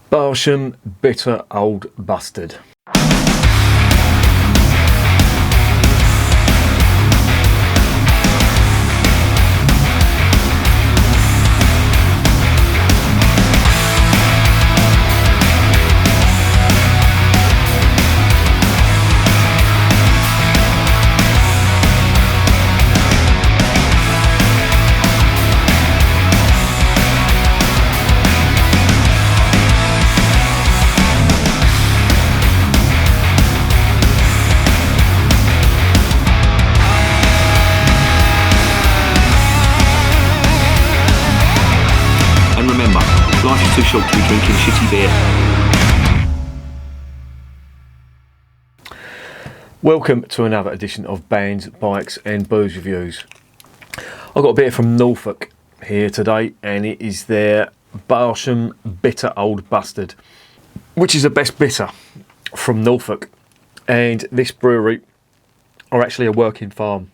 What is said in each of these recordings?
Barsham Bitter Old Bustard. Life is too short to be drinking shitty beer. Welcome to another edition of Bands, Bikes and Booze Reviews. I've got a beer from Norfolk here today, and it is their Barsham Bitter Old Bustard, which is the best bitter from Norfolk. And this brewery are actually a working farm,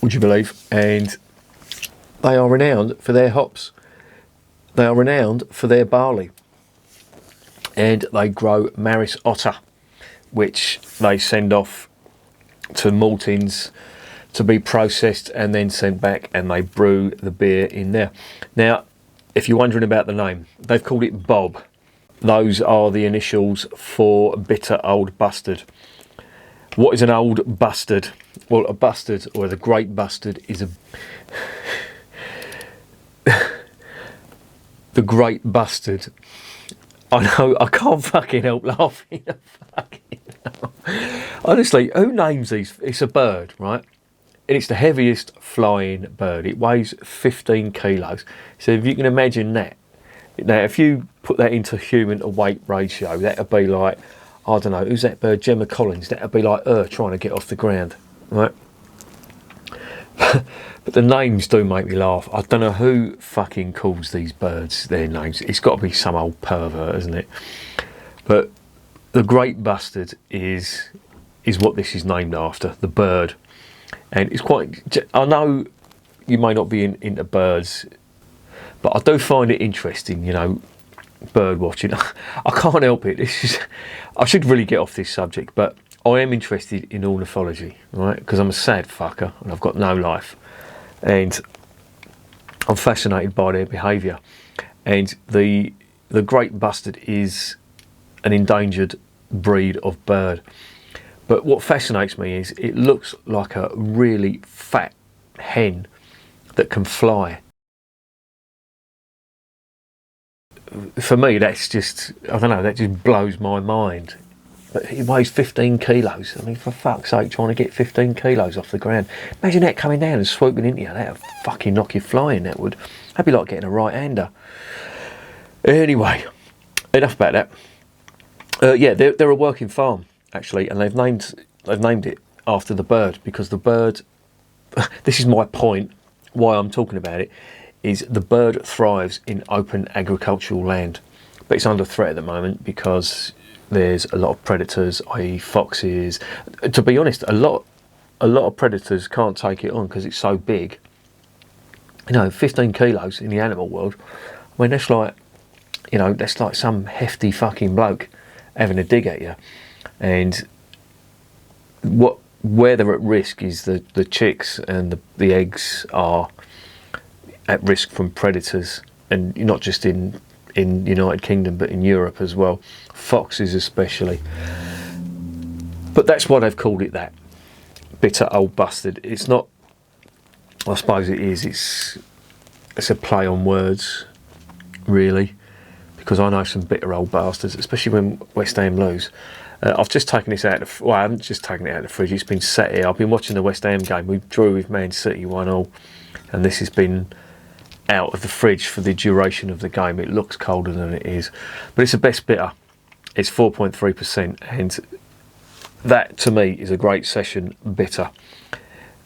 would you believe? And they are renowned for their hops. They are renowned for their barley, and they grow Maris Otter, which they send off to maltings to be processed and then sent back, and they brew the beer in there. Now, if you're wondering about the name, they've called it Bob. Those are the initials for Bitter Old Bustard. What is an old bustard? Well, a bustard, or the Great Bustard, is a... The Great Bustard. I know, I can't fucking help laughing. Honestly, who names these? It's a bird, right? And it's the heaviest flying bird. It weighs 15 kilos. So if you can imagine that. Now, if you put that into human to weight ratio, that would be like, I don't know, who's that bird? Gemma Collins. That would be like her trying to get off the ground, right? But the names do make me laugh. I don't know who fucking calls these birds their names. It's got to be some old pervert, isn't it? But the Great Bustard is what this is named after, the bird. And it's quite... I know you may not be into birds, but I do find it interesting, you know, bird watching. I can't help it. I should really get off this subject, but I am interested in ornithology, right? Because I'm a sad fucker and I've got no life. And I'm fascinated by their behaviour. And the Great Bustard is an endangered breed of bird. But what fascinates me is it looks like a really fat hen that can fly. For me, that's just, I don't know, that just blows my mind. But it weighs 15 kilos. I mean, for fuck's sake, trying to get 15 kilos off the ground. Imagine that coming down and swooping into you. That'd fucking knock you flying, that would. That'd be like getting a right-hander. Anyway, enough about that. Yeah, they're a working farm, actually, and they've named it after the bird, because the bird, this is my point, why I'm talking about it, is the bird thrives in open agricultural land. But it's under threat at the moment because there's a lot of predators, i.e. foxes. To be honest, a lot of predators can't take it on because it's so big. You know, 15 kilos in the animal world. I mean, that's like, you know, that's like some hefty fucking bloke having a dig at you. And where they're at risk is the chicks and the eggs are at risk from predators, and not just in United Kingdom but in Europe as well, foxes especially. But that's why they've called it that, Bitter Old Bustard. It's not, I suppose it is, it's a play on words really, because I know some bitter old bastards, especially when West Ham lose. I've just taken this out of, well, I haven't just taken it out of the fridge, it's been sat here. I've been watching the West Ham game. We drew with Man City 1-1, and this has been out of the fridge for the duration of the game. It looks colder than it is, but it's the best bitter. It's 4.3%, and that to me is a great session bitter.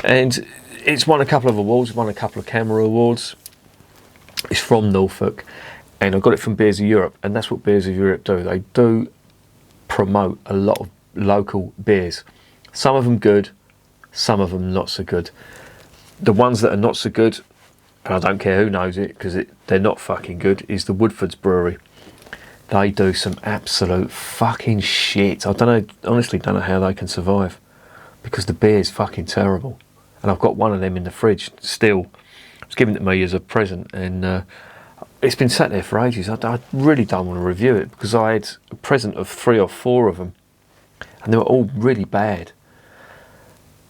And it's won a couple of awards, won a couple of camera awards. It's from Norfolk, and I got it from Beers of Europe, and that's what Beers of Europe do. They do promote a lot of local beers. Some of them good, some of them not so good. The ones that are not so good, and I don't care who knows it because they're not fucking good, is the Woodford's Brewery. They do some absolute fucking shit. I don't know, honestly don't know how they can survive, because the beer's fucking terrible. And I've got one of them in the fridge still. It was given to me as a present, and it's been sat there for ages. I really don't want to review it, because I had a present of 3 or 4 of them, and they were all really bad.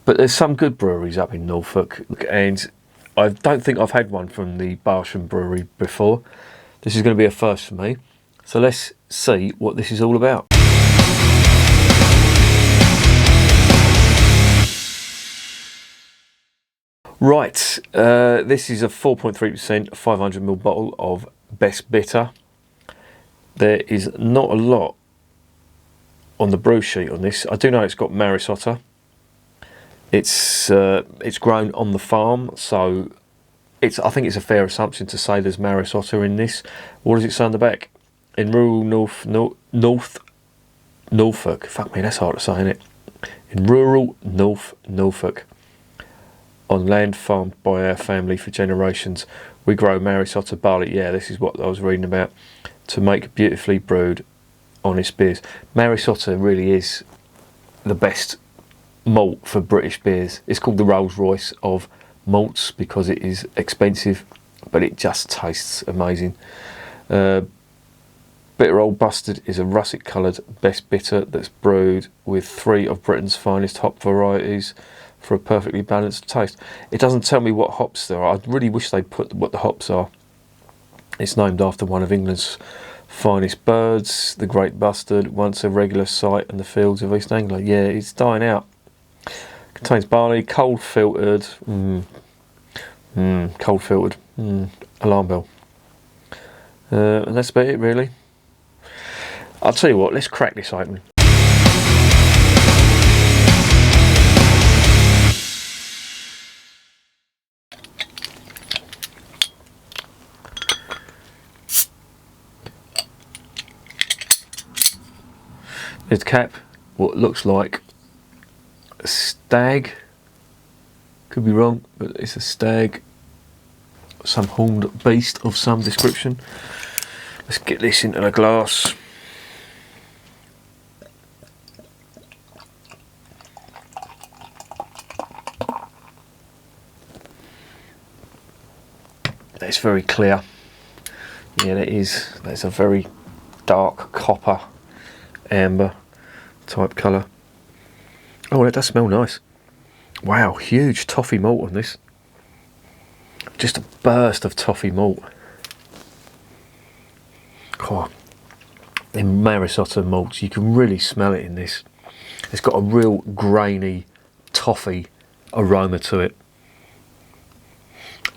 But there's some good breweries up in Norfolk, and I don't think I've had one from the Barsham Brewery before. This is going to be a first for me. So let's see what this is all about. Right, this is a 4.3% 500ml bottle of Best Bitter. There is not a lot on the brew sheet on this. I do know it's got Maris Otter. It's grown on the farm, so I think it's a fair assumption to say there's Maris Otter in this. What does it say on the back? In rural Norfolk, fuck me, that's hard to say, isn't it? In rural Norfolk, on land farmed by our family for generations, we grow Maris Otter barley. Yeah, this is what I was reading about. To make beautifully brewed, honest beers. Maris Otter really is the best malt for British beers. It's called the Rolls Royce of malts because it is expensive, but it just tastes amazing. Bitter Old Bustard is a russet coloured Best Bitter that's brewed with 3 of Britain's finest hop varieties for a perfectly balanced taste. It doesn't tell me what hops there are. I really wish they'd put what the hops are. It's named after one of England's finest birds, the Great Bustard, once a regular sight in the fields of East Anglia. Yeah, it's dying out. Contains barley, cold filtered. Cold filtered. Alarm bell. And that's about it, really. I'll tell you what, let's crack this open. There's the cap, what looks like a stag. Could be wrong, but it's a stag. Some horned beast of some description. Let's get this into the glass. That's very clear. Yeah, that is. That's a very dark copper, amber type colour. Oh, that does smell nice. Wow, huge toffee malt on this. Just a burst of toffee malt. Oh, in Maris Otter malts, you can really smell it in this. It's got a real grainy toffee aroma to it,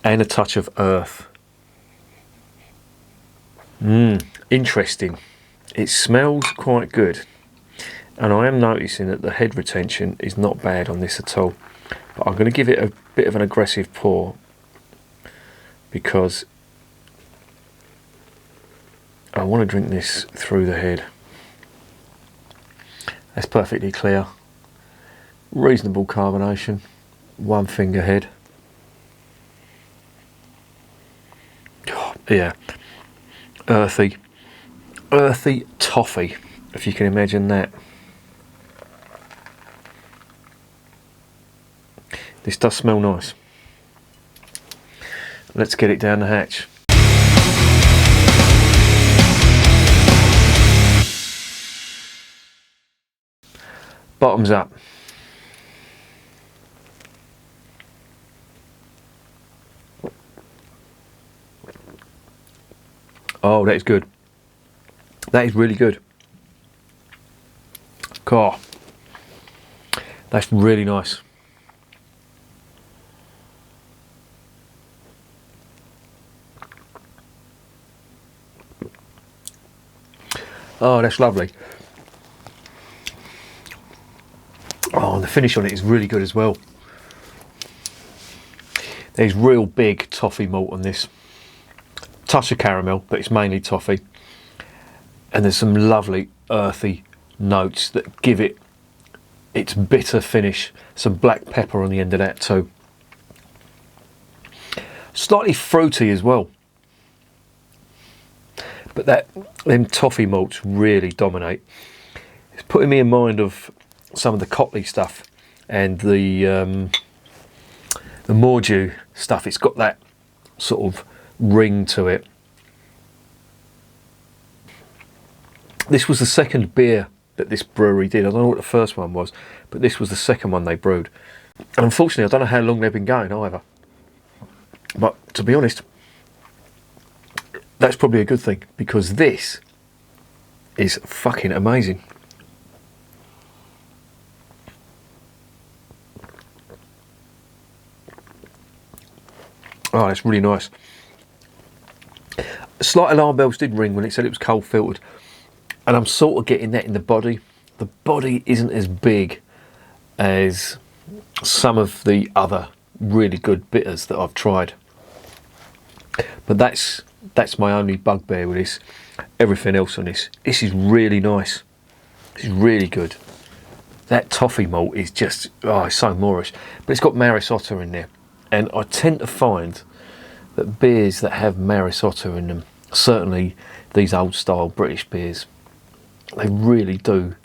and a touch of earth. Interesting. It smells quite good, and I am noticing that the head retention is not bad on this at all. But I'm going to give it a bit of an aggressive pour, because I want to drink this through the head. That's perfectly clear. Reasonable carbonation. 1 finger head. Oh, yeah. Earthy toffee, if you can imagine that. This does smell nice. Let's get it down the hatch. Bottoms up. Oh, that is good. That is really good. God, that's really nice. Oh, that's lovely. Oh, and the finish on it is really good as well. There's real big toffee malt on this. Touch of caramel, but it's mainly toffee. And there's some lovely earthy notes that give it its bitter finish. Some black pepper on the end of that too. Slightly fruity as well. But them toffee malts really dominate. It's putting me in mind of some of the Cotley stuff and the Mordew stuff. It's got that sort of ring to it. This was the second beer that this brewery did. I don't know what the first one was, but this was the second one they brewed. And unfortunately, I don't know how long they've been going either. But to be honest, that's probably a good thing, because this is fucking amazing. Oh, that's really nice. Slight alarm bells did ring when it said it was cold filtered, and I'm sort of getting that in the body. The body isn't as big as some of the other really good bitters that I've tried, but that's my only bugbear with this. Everything else on this is really nice. This is really good. That toffee malt is just, oh, it's so Moorish, but it's got Maris Otter in there. And I tend to find that beers that have Maris Otter in them, certainly these old style British beers, they really do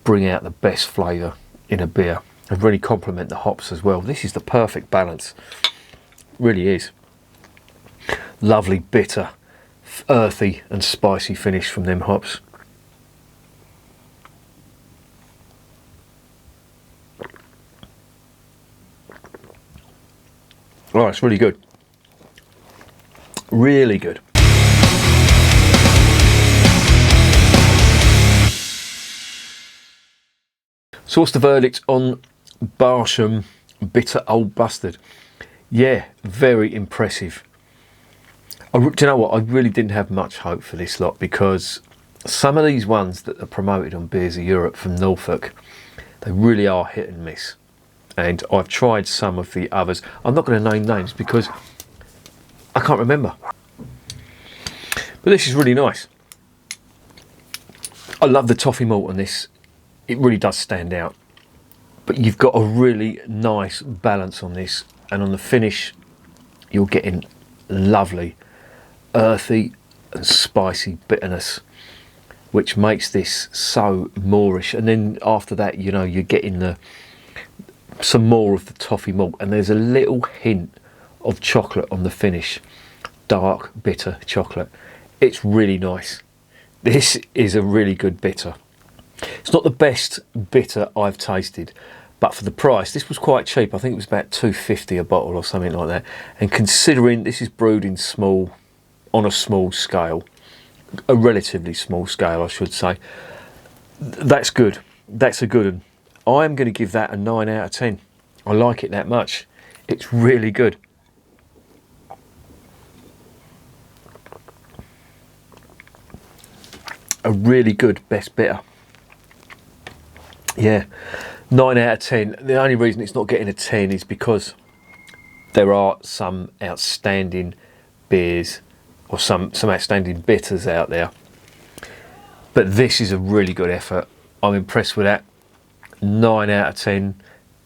bring out the best flavour in a beer and really complement the hops as well. This is the perfect balance, really is. Lovely bitter, earthy and spicy finish from them hops. Oh, it's really good. Really good. So what's the verdict on Barsham Bitter Old Bustard? Yeah, very impressive. Do you know what? I really didn't have much hope for this lot, because some of these ones that are promoted on Beers of Europe from Norfolk, they really are hit and miss. And I've tried some of the others. I'm not going to name names because I can't remember. But this is really nice. I love the toffee malt on this. It really does stand out. But you've got a really nice balance on this. And on the finish, you're getting lovely, earthy and spicy bitterness, which makes this so Moorish. And then after that, you know, you're getting some more of the toffee malt, and there's a little hint of chocolate on the finish, dark bitter chocolate. It's really nice. This is a really good bitter. It's not the best bitter I've tasted, but for the price, this was quite cheap. I think it was about $2.50 a bottle or something like that, and considering this is brewed in on a small scale, a relatively small scale I should say, that's good. That's a good one. I'm going to give that a 9 out of 10. I like it that much. It's really good. A really good best bitter. Yeah, 9 out of 10. The only reason it's not getting a 10 is because there are some outstanding beers or some outstanding bitters out there. But this is a really good effort. I'm impressed with that. 9 out of 10.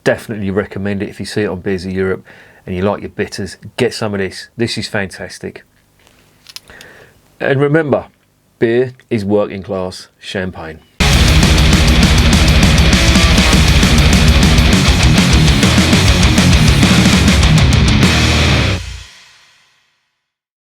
Definitely recommend it if you see it on Beers of Europe and you like your bitters. Get some of this. This is fantastic. And remember, beer is working class champagne.